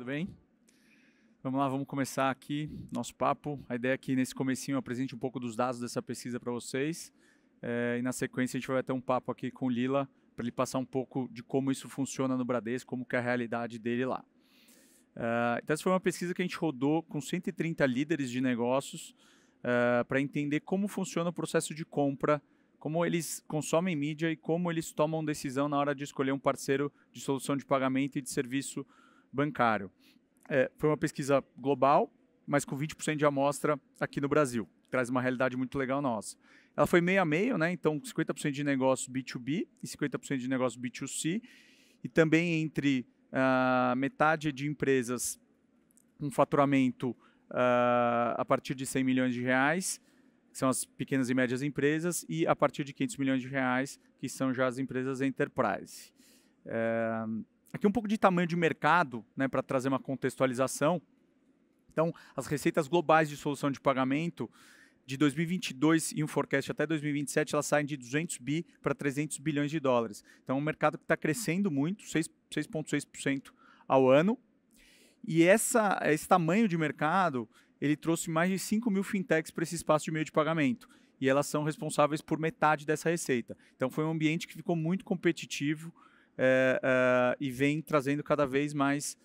bem? Vamos lá, vamos começar aqui nosso papo. A ideia é que nesse comecinho eu apresente um pouco dos dados dessa pesquisa para vocês. E na sequência a gente vai ter um papo aqui com o Lila, para ele passar um pouco de como isso funciona no Bradesco, como que é a realidade dele lá. Então essa foi uma pesquisa que a gente rodou com 130 líderes de negócios para entender como funciona o processo de compra, como eles consomem mídia e como eles tomam decisão na hora de escolher um parceiro de solução de pagamento e de serviço bancário. Foi uma pesquisa global, mas com 20% de amostra aqui no Brasil, que traz uma realidade muito legal nossa. Ela foi meio a meio, né? Então 50% de negócio B2B e 50% de negócio B2C, e também entre metade de empresas com faturamento a partir de 100 milhões de reais, que são as pequenas e médias empresas, e a partir de 500 milhões de reais, que são já as empresas enterprise. Aqui um pouco de tamanho de mercado, né, para trazer uma contextualização. Então, as receitas globais de solução de pagamento de 2022 e um forecast até 2027, elas saem de 200 bi para 300 bilhões de dólares. Então, é um mercado que está crescendo muito, 6,6% ao ano. E esse tamanho de mercado, ele trouxe mais de 5 mil fintechs para esse espaço de meio de pagamento. E elas são responsáveis por metade dessa receita. Então, foi um ambiente que ficou muito competitivo e vem trazendo cada vez mais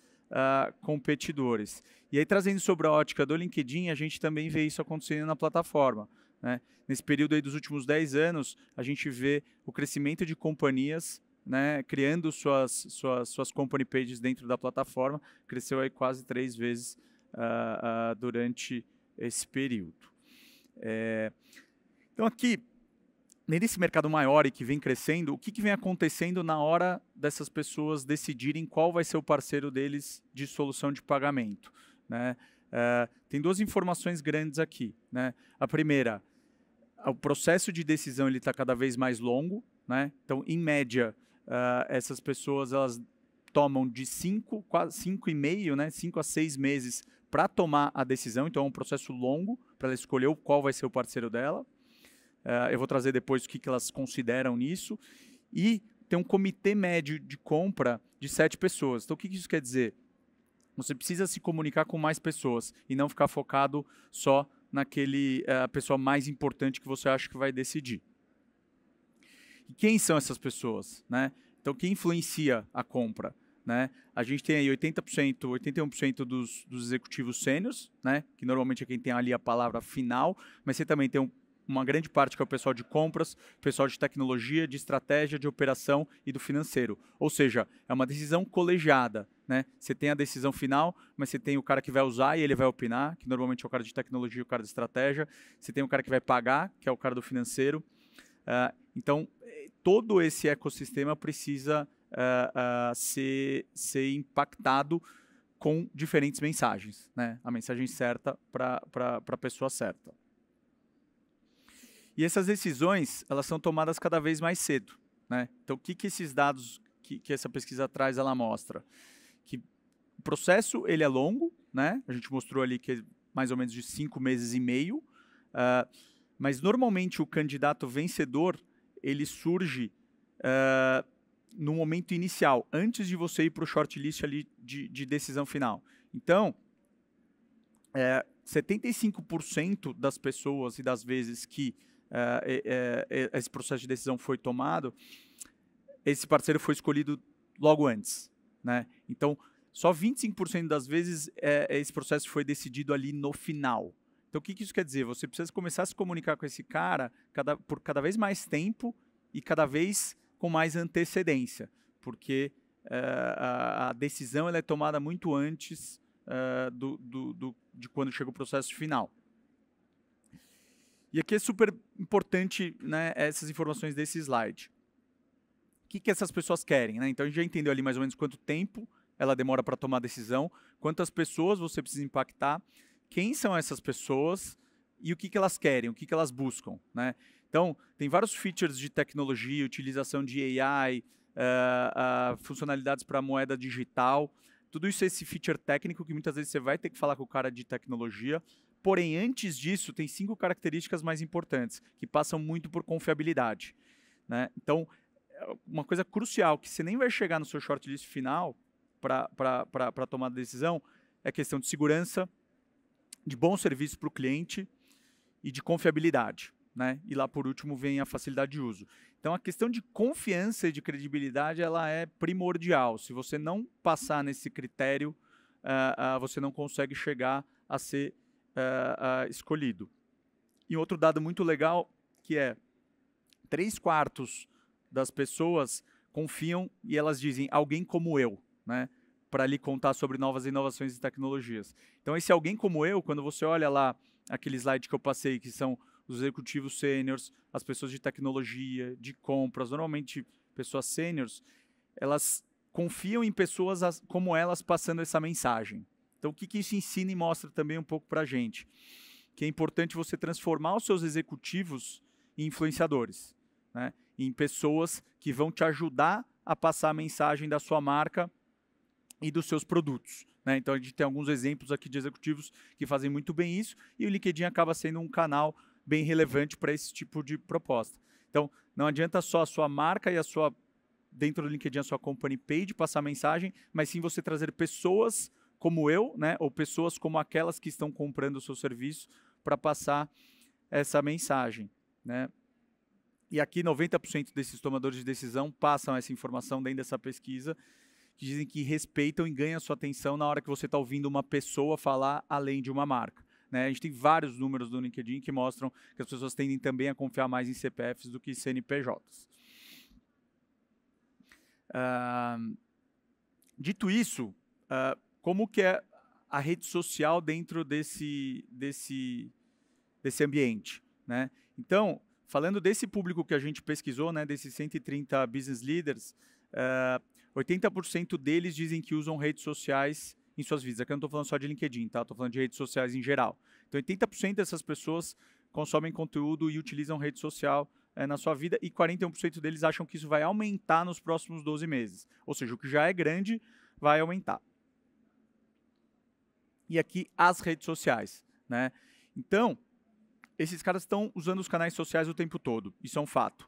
competidores. E aí, trazendo sobre a ótica do LinkedIn, a gente também vê isso acontecendo na plataforma, né? Nesse período aí dos últimos 10 anos, a gente vê o crescimento de companhias, né, criando suas company pages dentro da plataforma, cresceu aí quase 3 vezes durante esse período. Então aqui, nesse mercado maior e que vem crescendo, o que vem acontecendo na hora dessas pessoas decidirem qual vai ser o parceiro deles de solução de pagamento, né? Tem duas informações grandes aqui, né? A primeira, o processo de decisão está cada vez mais longo, né? Então, em média, essas pessoas elas tomam de 5,5, né? 5 a 6 meses para tomar a decisão. Então, é um processo longo para ela escolher qual vai ser o parceiro dela. Eu vou trazer depois o que elas consideram nisso. E tem um comitê médio de compra de 7 pessoas. Então, o que isso quer dizer? Você precisa se comunicar com mais pessoas e não ficar focado só naquele pessoa mais importante que você acha que vai decidir. E quem são essas pessoas, né? Então, quem influencia a compra, né? A gente tem aí 80%, 81% dos executivos sêniors, né? Que normalmente é quem tem ali a palavra final, mas você também tem uma grande parte que é o pessoal de compras, pessoal de tecnologia, de estratégia, de operação e do financeiro. Ou seja, é uma decisão colegiada, né? Você tem a decisão final, mas você tem o cara que vai usar e ele vai opinar, que normalmente é o cara de tecnologia e o cara de estratégia. Você tem o cara que vai pagar, que é o cara do financeiro. Então, todo esse ecossistema precisa ser impactado com diferentes mensagens, né? A mensagem certa para a pessoa certa. E essas decisões, elas são tomadas cada vez mais cedo, né? Então, o que esses dados que essa pesquisa traz, ela mostra? Que o processo, ele é longo, né? A gente mostrou ali que é mais ou menos de 5 meses e meio, mas normalmente o candidato vencedor, ele surge no momento inicial, antes de você ir para o shortlist ali de decisão final. Então, 75% das pessoas e das vezes que esse processo de decisão foi tomado, esse parceiro foi escolhido logo antes, né? Então, só 25% das vezes esse processo foi decidido ali no final. Então, o que isso quer dizer? Você precisa começar a se comunicar com esse cara por cada vez mais tempo e cada vez com mais antecedência, porque a decisão ela é tomada muito antes de quando chega o processo final. E aqui é super importante, né, essas informações desse slide. O que essas pessoas querem, né? Então, a gente já entendeu ali mais ou menos quanto tempo ela demora para tomar a decisão, quantas pessoas você precisa impactar, quem são essas pessoas e o que elas querem, o que elas buscam, né? Então, tem vários features de tecnologia, utilização de AI, funcionalidades para moeda digital, tudo isso é esse feature técnico que muitas vezes você vai ter que falar com o cara de tecnologia. Porém, antes disso, tem 5 características mais importantes, que passam muito por confiabilidade, né? Então, uma coisa crucial, que você nem vai chegar no seu shortlist final, para tomar decisão é questão de segurança, de bom serviço para o cliente e de confiabilidade, né? E lá por último vem a facilidade de uso. Então a questão de confiança e de credibilidade ela é primordial. Se você não passar nesse critério, você não consegue chegar a ser escolhido. E outro dado muito legal que é 3/4 das pessoas confiam e elas dizem alguém como eu, né? Para lhe contar sobre novas inovações e tecnologias. Então esse alguém como eu, quando você olha lá aquele slide que eu passei, que são os executivos sêniors, as pessoas de tecnologia, de compras, normalmente pessoas sêniors, elas confiam em pessoas como elas passando essa mensagem. Então o que isso ensina e mostra também um pouco para a gente? Que é importante você transformar os seus executivos em influenciadores, né? Em pessoas que vão te ajudar a passar a mensagem da sua marca e dos seus produtos, né? Então a gente tem alguns exemplos aqui de executivos que fazem muito bem isso e o LinkedIn acaba sendo um canal bem relevante para esse tipo de proposta. Então não adianta só a sua marca e dentro do LinkedIn a sua company page passar mensagem, mas sim você trazer pessoas como eu, né? Ou pessoas como aquelas que estão comprando o seu serviço para passar essa mensagem, né? E aqui 90% desses tomadores de decisão passam essa informação dentro dessa pesquisa, que dizem que respeitam e ganham a sua atenção na hora que você está ouvindo uma pessoa falar além de uma marca, né? A gente tem vários números do LinkedIn que mostram que as pessoas tendem também a confiar mais em CPFs do que CNPJs. Dito isso, como que é a rede social dentro desse ambiente, né? Então, falando desse público que a gente pesquisou, né, desses 130 business leaders, 80% deles dizem que usam redes sociais em suas vidas. Aqui eu não estou falando só de LinkedIn, tá? Estou falando de redes sociais em geral. Então, 80% dessas pessoas consomem conteúdo e utilizam rede social na sua vida e 41% deles acham que isso vai aumentar nos próximos 12 meses. Ou seja, o que já é grande vai aumentar. E aqui as redes sociais, né? Então, esses caras estão usando os canais sociais o tempo todo. Isso é um fato.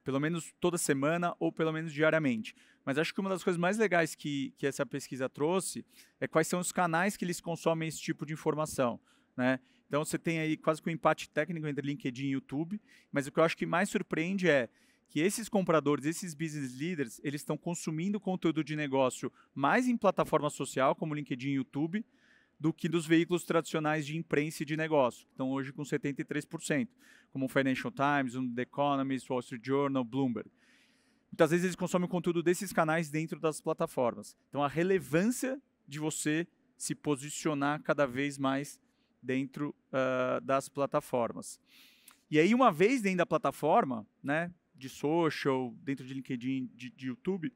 Pelo menos toda semana ou pelo menos diariamente. Mas acho que uma das coisas mais legais que essa pesquisa trouxe é quais são os canais que eles consomem esse tipo de informação, né? Então você tem aí quase que um empate técnico entre LinkedIn e YouTube, mas o que eu acho que mais surpreende é que esses compradores, esses business leaders, eles estão consumindo conteúdo de negócio mais em plataforma social, como LinkedIn e YouTube, do que dos veículos tradicionais de imprensa e de negócio, que estão hoje com 73%, como o Financial Times, o The Economist, Wall Street Journal, Bloomberg. Muitas vezes eles consomem o conteúdo desses canais dentro das plataformas. Então a relevância de você se posicionar cada vez mais dentro das plataformas. E aí, uma vez dentro da plataforma, né, de social, dentro de LinkedIn, de YouTube,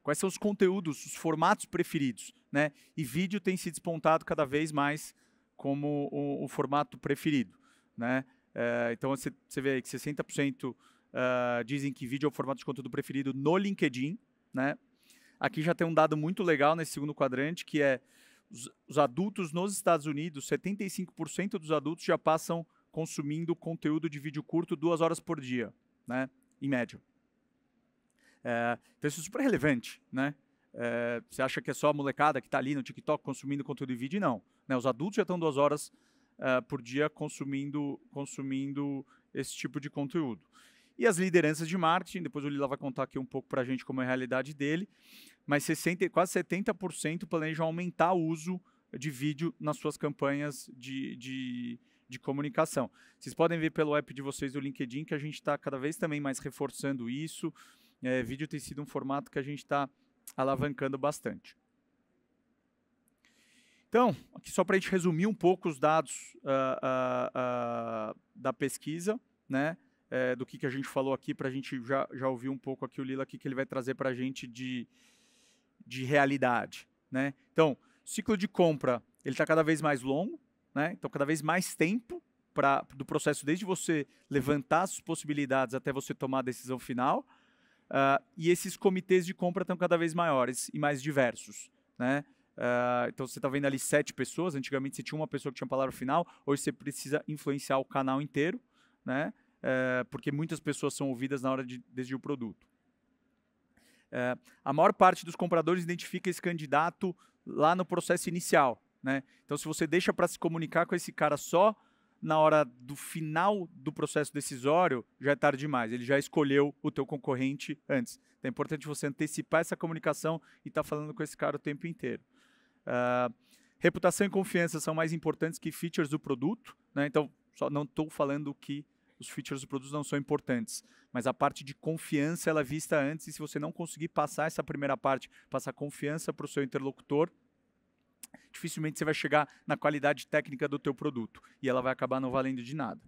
quais são os conteúdos, os formatos preferidos, né? E vídeo tem se despontado cada vez mais como o formato preferido, né? Então você vê aí que 60% dizem que vídeo é o formato de conteúdo preferido no LinkedIn, né? Aqui já tem um dado muito legal nesse segundo quadrante, que é os adultos nos Estados Unidos, 75% dos adultos já passam consumindo conteúdo de vídeo curto 2 horas por dia, né? Em média. Então isso é super relevante, né? Você acha que é só a molecada que está ali no TikTok consumindo conteúdo de vídeo? Não, né? Os adultos já estão 2 horas por dia consumindo esse tipo de conteúdo. E as lideranças de marketing, depois o Lila vai contar aqui um pouco para a gente como é a realidade dele, mas quase 70% planejam aumentar o uso de vídeo nas suas campanhas de comunicação. Vocês podem ver pelo app de vocês do LinkedIn que a gente está cada vez também mais reforçando isso. Vídeo tem sido um formato que a gente está alavancando bastante. Então, aqui só para a gente resumir um pouco os dados da pesquisa, né? Do que a gente falou aqui, para a gente já ouvir um pouco aqui o Lila, aqui, que ele vai trazer para a gente de realidade, né? Então, o ciclo de compra ele está cada vez mais longo, né? Então, cada vez mais tempo do processo, desde você levantar as possibilidades até você tomar a decisão final. E esses comitês de compra estão cada vez maiores e mais diversos, né? Então você está vendo ali 7 pessoas, antigamente você tinha uma pessoa que tinha a palavra final, hoje você precisa influenciar o canal inteiro, né? Porque muitas pessoas são ouvidas na hora de decidir o produto. A maior parte dos compradores identifica esse candidato lá no processo inicial, né? Então, se você deixa para se comunicar com esse cara só na hora do final do processo decisório, já é tarde demais. Ele já escolheu o teu concorrente antes. Então, é importante você antecipar essa comunicação e estar falando com esse cara o tempo inteiro. Reputação e confiança são mais importantes que features do produto, né? Então, só não estou falando que os features do produto não são importantes, mas a parte de confiança ela é vista antes, e se você não conseguir passar essa primeira parte, passar confiança para o seu interlocutor, dificilmente você vai chegar na qualidade técnica do teu produto, e ela vai acabar não valendo de nada.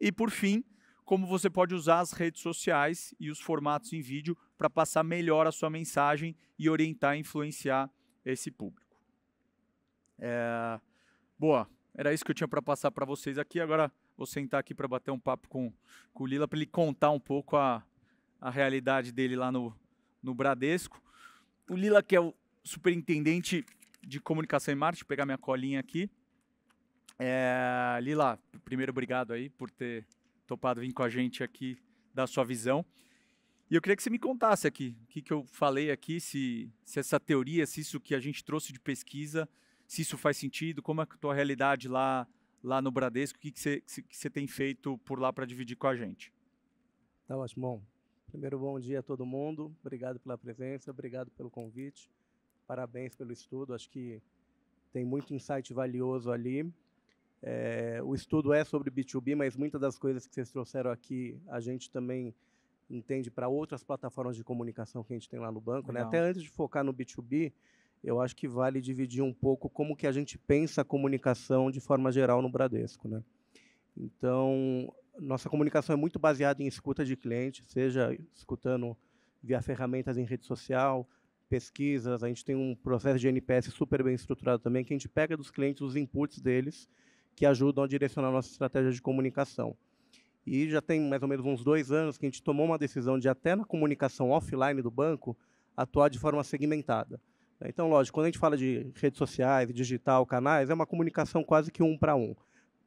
E por fim, como você pode usar as redes sociais e os formatos em vídeo para passar melhor a sua mensagem e orientar e influenciar esse público. Boa, era isso que eu tinha para passar para vocês aqui. Agora vou sentar aqui para bater um papo com o Lila, para ele contar um pouco a realidade dele lá no Bradesco. O Lila, que é o superintendente de comunicação e marketing, vou pegar minha colinha aqui. Lila, primeiro, obrigado aí por ter topado vir com a gente aqui, dar sua visão. E eu queria que você me contasse aqui o que eu falei aqui, se essa teoria, se isso que a gente trouxe de pesquisa, se isso faz sentido, como é a tua realidade lá no Bradesco, o que você tem feito por lá para dividir com a gente. Tá ótimo. Bom, primeiro, bom dia a todo mundo. Obrigado pela presença, obrigado pelo convite. Parabéns pelo estudo, acho que tem muito insight valioso ali. O estudo é sobre B2B, mas muitas das coisas que vocês trouxeram aqui, a gente também entende para outras plataformas de comunicação que a gente tem lá no banco, né? Até antes de focar no B2B, eu acho que vale dividir um pouco como que a gente pensa a comunicação de forma geral no Bradesco, né? Então, nossa comunicação é muito baseada em escuta de cliente, seja escutando via ferramentas em rede social, pesquisas, a gente tem um processo de NPS super bem estruturado também, que a gente pega dos clientes os inputs deles, que ajudam a direcionar a nossa estratégia de comunicação. E já tem mais ou menos uns 2 anos que a gente tomou uma decisão de, até na comunicação offline do banco, atuar de forma segmentada. Então, lógico, quando a gente fala de redes sociais, digital, canais, é uma comunicação quase que 1 para 1.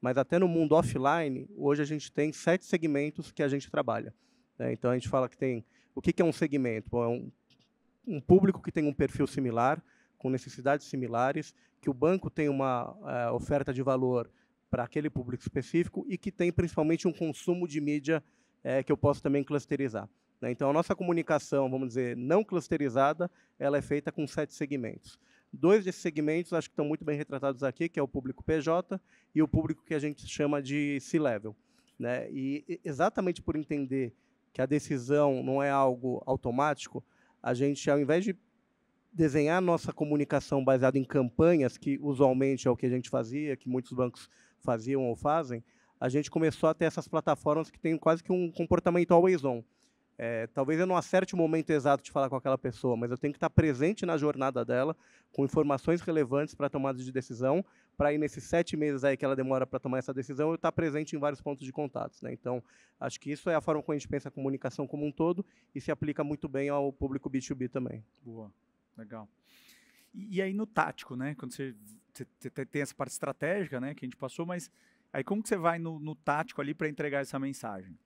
Mas até no mundo offline, hoje a gente tem 7 segmentos que a gente trabalha. Então, a gente fala que tem... O que é um segmento? Bom, é um público que tem um perfil similar, com necessidades similares, que o banco tem uma oferta de valor para aquele público específico e que tem principalmente um consumo de mídia que eu posso também clusterizar. Então, a nossa comunicação, vamos dizer, não clusterizada, ela é feita com 7 segmentos. 2 desses segmentos acho que estão muito bem retratados aqui, que é o público PJ e o público que a gente chama de C-Level. E exatamente por entender que a decisão não é algo automático, a gente, ao invés de desenhar nossa comunicação baseada em campanhas, que usualmente é o que a gente fazia, que muitos bancos faziam ou fazem, a gente começou a ter essas plataformas que têm quase que um comportamento always on. Talvez eu não acerte o momento exato de falar com aquela pessoa, mas eu tenho que estar presente na jornada dela, com informações relevantes para a tomada de decisão, para ir nesses 7 meses aí que ela demora para tomar essa decisão, eu estar presente em vários pontos de contatos. Então, acho que isso é a forma como a gente pensa a comunicação como um todo e se aplica muito bem ao público B2B também. Boa, legal. E aí no tático, né? Quando você tem essa parte estratégica, né, que a gente passou, mas aí como que você vai no tático ali para entregar essa mensagem?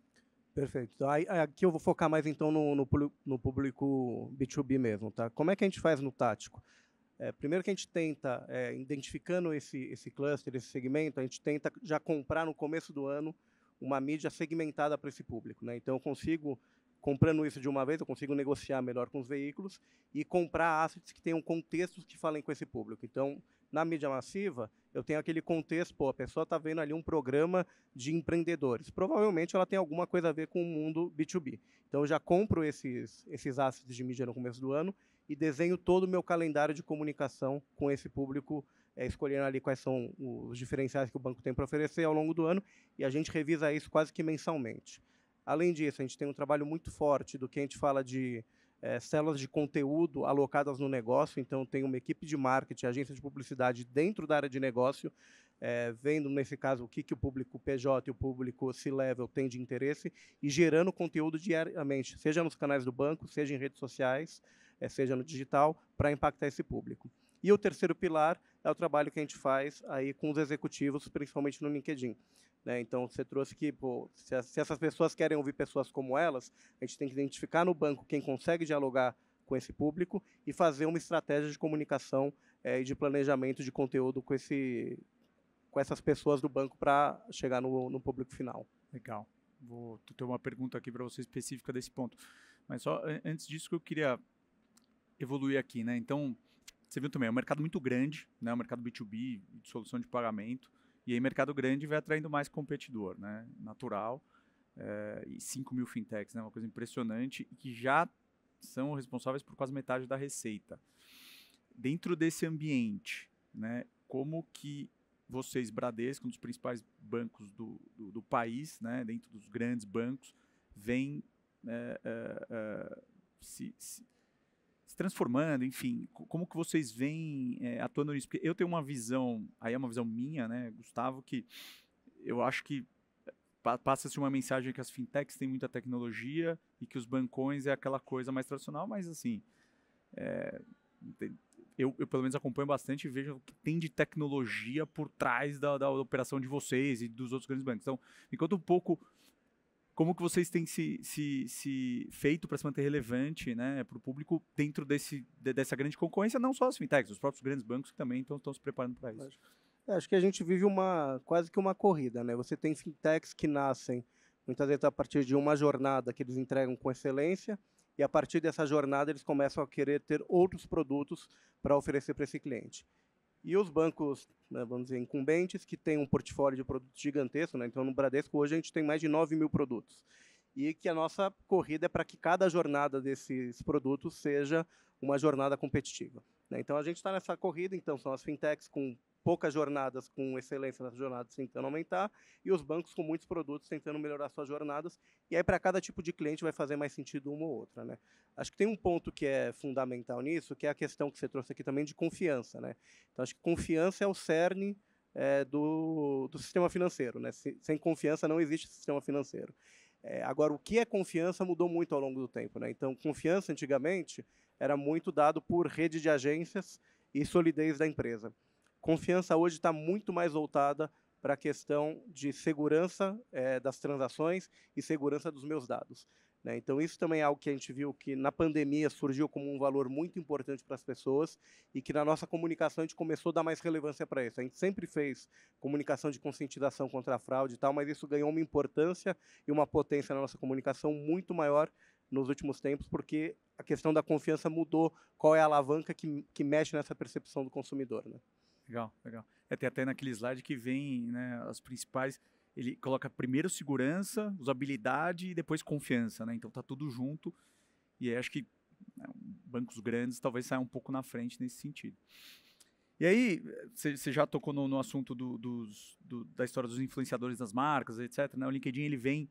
Perfeito. Então, aqui eu vou focar mais então no público B2B mesmo, tá? Como é que a gente faz no tático? Primeiro que a gente tenta, identificando esse cluster, esse segmento, a gente tenta já comprar no começo do ano uma mídia segmentada para esse público, né? Então eu consigo, comprando isso de uma vez, eu consigo negociar melhor com os veículos e comprar assets que tenham contextos que falem com esse público. Então, na mídia massiva, eu tenho aquele contexto, a pessoa está vendo ali um programa de empreendedores. Provavelmente ela tem alguma coisa a ver com o mundo B2B. Então, eu já compro esses assets de mídia no começo do ano e desenho todo o meu calendário de comunicação com esse público, escolhendo ali quais são os diferenciais que o banco tem para oferecer ao longo do ano, e a gente revisa isso quase que mensalmente. Além disso, a gente tem um trabalho muito forte do que a gente fala de células de conteúdo alocadas no negócio. Então, tem uma equipe de marketing, agência de publicidade dentro da área de negócio, vendo, nesse caso, o que o público PJ e o público C-Level tem de interesse e gerando conteúdo diariamente, seja nos canais do banco, seja em redes sociais, seja no digital, para impactar esse público. E o terceiro pilar é o trabalho que a gente faz aí com os executivos, principalmente no LinkedIn. Então, você trouxe que, se essas pessoas querem ouvir pessoas como elas, a gente tem que identificar no banco quem consegue dialogar com esse público e fazer uma estratégia de comunicação e de planejamento de conteúdo com essas pessoas do banco para chegar no público final. Legal. Vou ter uma pergunta aqui para você específica desse ponto. Mas só antes disso que eu queria evoluir aqui, né? Então, você viu também, é um mercado muito grande, né? Um mercado B2B, de solução de pagamento. E aí, mercado grande vai atraindo mais competidor, né? Natural. E 5 mil fintechs, né? Uma coisa impressionante e que já são responsáveis por quase metade da receita. Dentro desse ambiente, né? Como que vocês, Bradesco, um dos principais bancos do país, né? Dentro dos grandes bancos, vem se transformando, enfim, como que vocês vêm atuando nisso? Porque eu tenho uma visão, aí é uma visão minha, né, Gustavo, que eu acho que passa-se uma mensagem que as fintechs têm muita tecnologia e que os bancões é aquela coisa mais tradicional, mas assim, eu pelo menos acompanho bastante e vejo o que tem de tecnologia por trás da operação de vocês e dos outros grandes bancos. Então, me conta um pouco como que vocês têm se feito para se manter relevante, né, para o público dentro dessa grande concorrência, não só as fintechs, os próprios grandes bancos que também estão se preparando para isso. Acho que a gente vive quase que uma corrida, né? Você tem fintechs que nascem muitas vezes a partir de uma jornada que eles entregam com excelência e a partir dessa jornada eles começam a querer ter outros produtos para oferecer para esse cliente. E os bancos, né, vamos dizer, incumbentes, que têm um portfólio de produtos gigantesco, né? Então, no Bradesco, hoje, a gente tem mais de 9 mil produtos. E que a nossa corrida é para que cada jornada desses produtos seja uma jornada competitiva, né? Então, a gente está nessa corrida, então, são as fintechs com poucas jornadas, com excelência nas jornadas, tentando aumentar, e os bancos com muitos produtos, tentando melhorar suas jornadas. E aí, para cada tipo de cliente, vai fazer mais sentido uma ou outra, né? Acho que tem um ponto que é fundamental nisso, que é a questão que você trouxe aqui também de confiança, né? Então, acho que confiança é o cerne do sistema financeiro, né? Sem confiança não existe sistema financeiro. Agora, o que é confiança mudou muito ao longo do tempo, né? Então, confiança, antigamente, era muito dado por rede de agências e solidez da empresa. Confiança hoje está muito mais voltada para a questão de segurança das transações e segurança dos meus dados, né? Então, isso também é algo que a gente viu que na pandemia surgiu como um valor muito importante para as pessoas e que na nossa comunicação a gente começou a dar mais relevância para isso. A gente sempre fez comunicação de conscientização contra a fraude e tal, mas isso ganhou uma importância e uma potência na nossa comunicação muito maior nos últimos tempos, porque a questão da confiança mudou qual é a alavanca que mexe nessa percepção do consumidor, né? Legal, legal. Tem até naquele slide que vem, né, as principais, ele coloca primeiro segurança, usabilidade e depois confiança, né? Então tá tudo junto e aí acho que bancos grandes talvez saiam um pouco na frente nesse sentido. E aí, você já tocou no assunto da história dos influenciadores das marcas, etc., né? O LinkedIn ele vem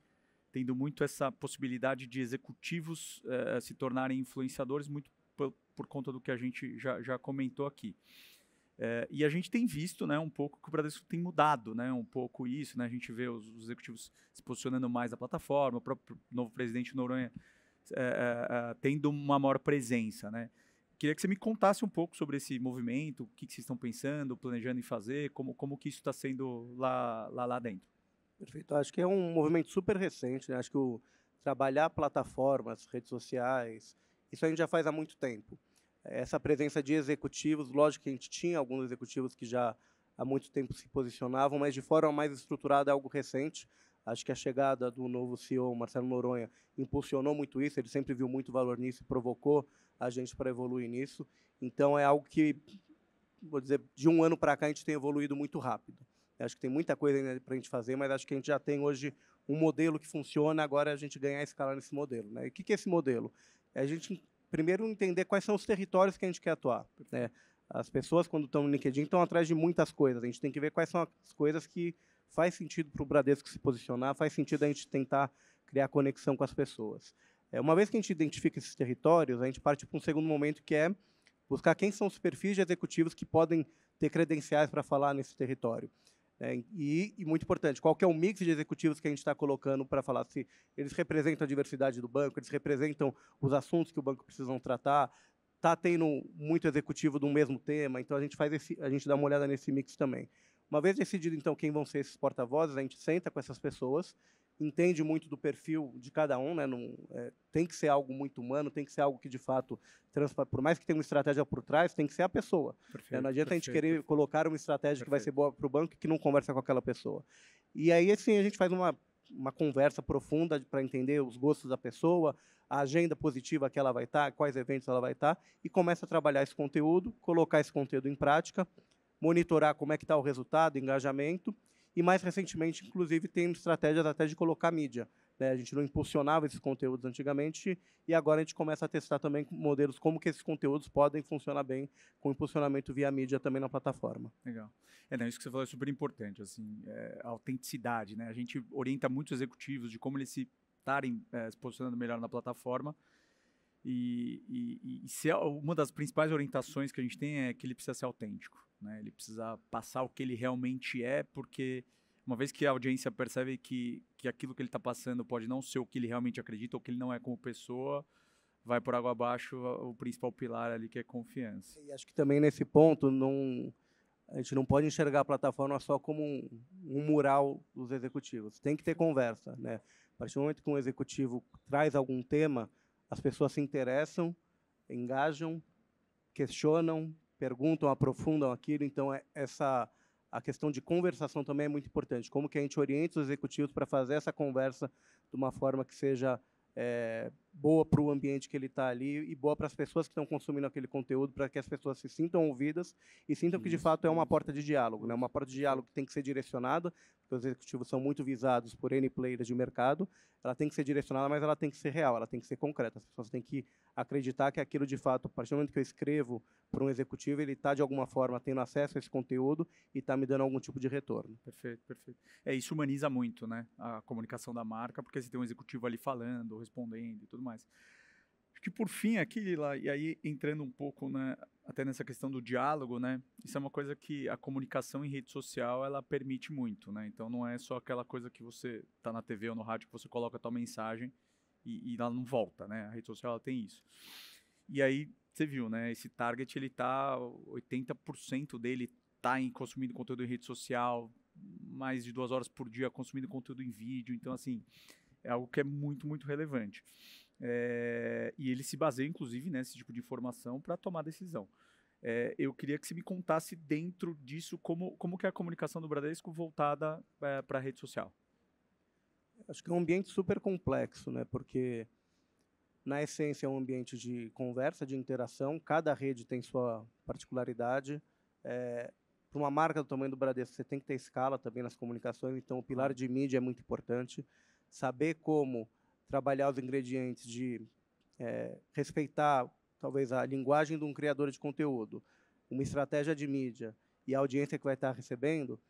tendo muito essa possibilidade de executivos se tornarem influenciadores, muito por conta do que a gente já comentou aqui. E a gente tem visto, né, um pouco que o Bradesco tem mudado, né, um pouco isso, né, a gente vê os executivos se posicionando mais na plataforma, o próprio novo presidente Noronha tendo uma maior presença, né. Queria que você me contasse um pouco sobre esse movimento, o que vocês estão pensando, planejando em fazer, como que isso está sendo lá dentro. Perfeito. Acho que é um movimento super recente, né? Acho que trabalhar plataformas, redes sociais, isso a gente já faz há muito tempo. Essa presença de executivos, lógico que a gente tinha alguns executivos que já há muito tempo se posicionavam, mas de forma mais estruturada é algo recente. Acho que a chegada do novo CEO, Marcelo Noronha, impulsionou muito isso, ele sempre viu muito valor nisso e provocou a gente para evoluir nisso. Então, é algo que, vou dizer, de um ano para cá a gente tem evoluído muito rápido. Acho que tem muita coisa ainda para a gente fazer, mas acho que a gente já tem hoje um modelo que funciona, agora é a gente ganhar escala nesse modelo, né? E o que é esse modelo? É a gente primeiro entender quais são os territórios que a gente quer atuar, né? As pessoas, quando estão no LinkedIn, estão atrás de muitas coisas. A gente tem que ver quais são as coisas que faz sentido para o Bradesco se posicionar, faz sentido a gente tentar criar conexão com as pessoas. Uma vez que a gente identifica esses territórios, a gente parte para um segundo momento, que é buscar quem são os perfis de executivos que podem ter credenciais para falar nesse território. E muito importante, qual que é o mix de executivos que a gente está colocando para falar se eles representam a diversidade do banco, eles representam os assuntos que o banco precisa tratar, está tendo muito executivo do mesmo tema, então a gente dá uma olhada nesse mix também. Uma vez decidido, então, quem vão ser esses porta-vozes, a gente senta com essas pessoas entende muito do perfil de cada um, né? Não, tem que ser algo muito humano, tem que ser algo que, de fato, por mais que tenha uma estratégia por trás, tem que ser a pessoa. Perfeito, não adianta a gente querer perfeito. colocar uma estratégia que vai ser boa para o banco e que não conversa com aquela pessoa. E aí, assim, a gente faz uma conversa profunda para entender os gostos da pessoa, a agenda positiva que ela vai estar, quais eventos ela vai estar, e começa a trabalhar esse conteúdo, colocar esse conteúdo em prática, monitorar como é que está o resultado, engajamento, e mais recentemente, inclusive, tem estratégias até de colocar mídia. Né? A gente não impulsionava esses conteúdos antigamente, e agora a gente começa a testar também modelos como que esses conteúdos podem funcionar bem com impulsionamento via mídia também na plataforma. Legal. Não, isso que você falou é super importante, assim, a autenticidade, né? A gente orienta muitos executivos de como eles se estarem se posicionando melhor na plataforma, e uma das principais orientações que a gente tem é que ele precisa ser autêntico, né? Ele precisa passar o que ele realmente é, porque uma vez que a audiência percebe que aquilo que ele está passando pode não ser o que ele realmente acredita ou que ele não é como pessoa, vai por água abaixo o principal pilar ali, que é confiança. E acho que também nesse ponto a gente não pode enxergar a plataforma só como um mural dos executivos. Tem que ter conversa, né? A partir do momento que um executivo traz algum tema, as pessoas se interessam, engajam, questionam, perguntam, aprofundam aquilo. Então, a questão de conversação também é muito importante. Como que a gente orienta os executivos para fazer essa conversa de uma forma que seja boa para o ambiente que ele está ali e boa para as pessoas que estão consumindo aquele conteúdo, para que as pessoas se sintam ouvidas e sintam que, de fato, é uma porta de diálogo. Né? Uma porta de diálogo que tem que ser direcionada, porque os executivos são muito visados por N players de mercado, ela tem que ser direcionada, mas ela tem que ser real, ela tem que ser concreta. As pessoas têm que acreditar que aquilo, de fato, a partir do momento que eu escrevo para um executivo, ele está, de alguma forma, tendo acesso a esse conteúdo e está me dando algum tipo de retorno. Perfeito, perfeito. Isso humaniza muito, né, a comunicação da marca, porque você tem um executivo ali falando, respondendo e tudo mais. Acho que por fim aqui, Lila, e aí entrando um pouco, né, até nessa questão do diálogo, né, isso é uma coisa que a comunicação em rede social, ela permite muito, né, então não é só aquela coisa que você está na TV ou no rádio, que você coloca a tua mensagem e ela não volta, né, a rede social ela tem isso. E aí, você viu, né, esse target, ele tá, 80% dele tá consumindo conteúdo em rede social, mais de 2 horas por dia consumindo conteúdo em vídeo, então assim, é algo que é muito, muito relevante. E ele se baseia, inclusive, nesse tipo de informação para tomar decisão. Eu queria que você me contasse dentro disso como que é a comunicação do Bradesco voltada para a rede social. Acho que é um ambiente super complexo, né? Porque, na essência, é um ambiente de conversa, de interação, cada rede tem sua particularidade. Para uma marca do tamanho do Bradesco, você tem que ter escala também nas comunicações, então o pilar de mídia é muito importante. Saber como trabalhar os ingredientes de respeitar, talvez, a linguagem de um criador de conteúdo, uma estratégia de mídia e a audiência que vai estar recebendo,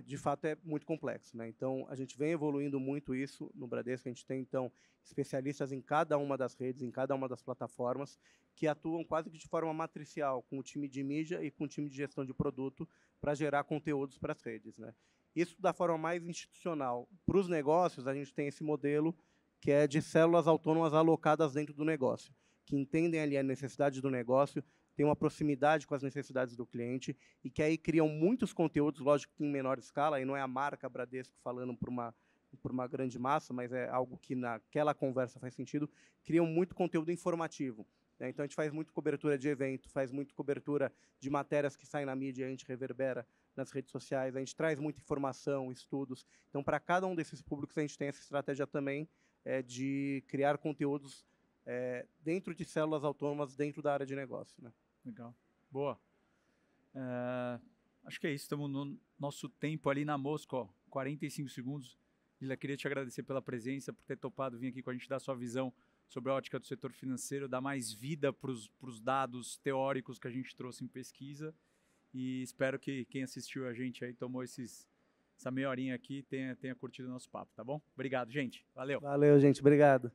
de fato, é muito complexo. Né? Então, a gente vem evoluindo muito isso no Bradesco. A gente tem, então, especialistas em cada uma das redes, em cada uma das plataformas, que atuam quase que de forma matricial com o time de mídia e com o time de gestão de produto para gerar conteúdos para as redes. Né? Isso da forma mais institucional. Para os negócios, a gente tem esse modelo que é de células autônomas alocadas dentro do negócio, que entendem ali a necessidade do negócio, tem uma proximidade com as necessidades do cliente e que aí criam muitos conteúdos, lógico que em menor escala, e não é a marca Bradesco falando por uma grande massa, mas é algo que naquela conversa faz sentido, criam muito conteúdo informativo. Né? Então, a gente faz muito cobertura de evento, faz muito cobertura de matérias que saem na mídia e a gente reverbera nas redes sociais, a gente traz muita informação, estudos. Então, para cada um desses públicos, a gente tem essa estratégia também de criar conteúdos dentro de células autônomas, dentro da área de negócio. Né? Legal. Boa. Acho que é isso. Estamos no nosso tempo ali na mosca, ó, 45 segundos. Lila, queria te agradecer pela presença, por ter topado vir aqui com a gente dar sua visão sobre a ótica do setor financeiro, dar mais vida para os dados teóricos que a gente trouxe em pesquisa. E espero que quem assistiu a gente aí, tomou essa meia horinha aqui, tenha curtido o nosso papo, tá bom? Obrigado, gente. Valeu. Valeu, gente. Obrigado.